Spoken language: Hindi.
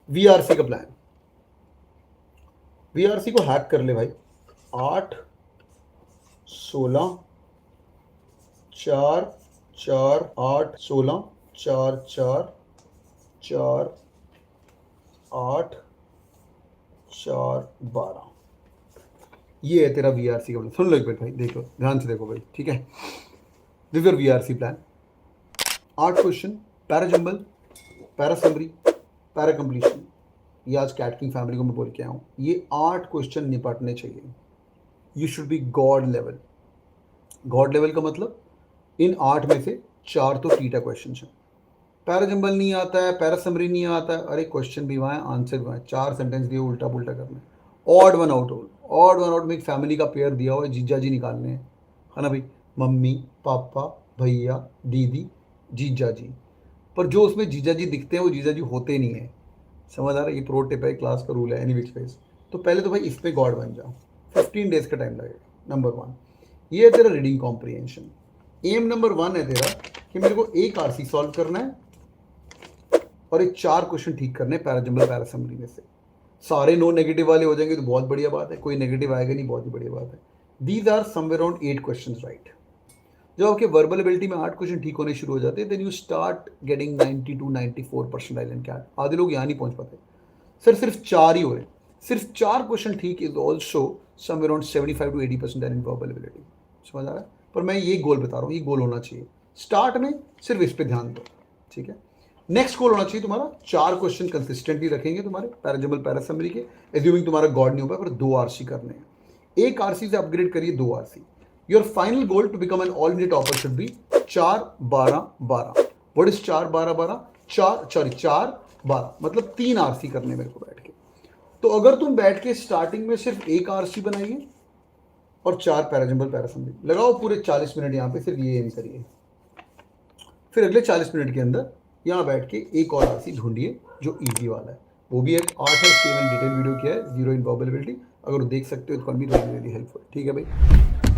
वीआरसी का प्लान, वीआरसी को हैक कर ले भाई। 8 16 4 4 8 16 4 4 4 8 4 12, ये है तेरा वीआरसी का प्लान। सुन लो एक मिनट भाई, देखो ध्यान से देखो भाई, ठीक है। This your VRC plan. 8 question, para jumble, para summary, para completion. ये आज कैट किंग फैमिली को मैं बोल के आया हूँ, ये 8 क्वेश्चन निपटने चाहिए। You should be God level. God level का मतलब इन 8 में से 4 तो टीटा क्वेश्चन है। पैरा जंबल नहीं आता है, पैरा समरी नहीं आता है, अरे क्वेश्चन भी वहाँ है, आंसर भी वहाँ है, 4 सेंटेंस दिए उल्टा पुल्टा करना है। Odd one out, odd one out में एक फैमिली का पेयर दिया हुआ है, जीजा जी निकालने हैं, है ना भाई। मम्मी पापा भैया दीदी जीजा जी, पर जो उसमें जीजा जी दिखते हैं वो जीजा जी होते नहीं है। समझ आ रहा है, ये प्रो टिप है, क्लास का रूल है, एनी विच फेस। तो पहले तो भाई इस पे गॉड बन जाओ। 15 डेज का टाइम लगेगा। नंबर 1 ये है तेरा रीडिंग कॉम्प्रिहेंशन। एम नंबर 1 है तेरा कि मेरे को एक आरसी सॉल्व करना है और एक 4 क्वेश्चन ठीक करने पैरा जंबल पैरा समरी में से। सारे नो नेगेटिव वाले हो जाएंगे तो बहुत बढ़िया बात है, कोई नेगेटिव आएगा नहीं, बहुत ही बढ़िया बात है। These are somewhere around 8 question right. जब आपके वर्बल एबिलिटी में 8 क्वेश्चन ठीक होने शुरू हो जाते हैं, then you start getting 90 to 94 percentile in CAT. आधे लोग यहाँ नहीं पहुंच पाते सर, सिर्फ 4 ही हो रहे। सिर्फ 4 क्वेश्चन ठीक is also somewhere around 75 to 80 percentile in verbal ability. समझ आ रहा है, पर मैं ये गोल बता रहा हूँ, ये गोल होना चाहिए स्टार्ट में, सिर्फ इस पर ध्यान दो, ठीक है। नेक्स्ट गोल होना चाहिए तुम्हारा 4 क्वेश्चन कंसिस्टेंटली रखेंगे तुम्हारे पैरा जंबल पैरा समरी के, एज्यूमिंग तुम्हारा गॉड नहीं हो पाए, पर 2 आरसी करने हैं। एक आरसी से अपग्रेड करिए 2 RC. Your final goal to become an all India topper should be 4 12 12। What is 4 12 12? 4 12 मतलब 3 आरसी करने मेरे को बैठ के। तो अगर तुम बैठ के स्टार्टिंग में सिर्फ एक आरसी बनाइए और 4 पैरा जंबल पैरा समरी लगाओ, पूरे 40 मिनट यहाँ पे सिर्फ ये एम करिए। फिर अगले 40 मिनट के अंदर यहाँ बैठ के एक और आरसी ढूंढिए जो इजी वाला है, वो भी एक आर्ट है, उसके मैंने डिटेल वीडियो किया है, जीरो इन प्रोबेबिलिटी। अगर वो देख सकते हो तो कैन बी रियली हेल्पफुल, ठीक है भाई।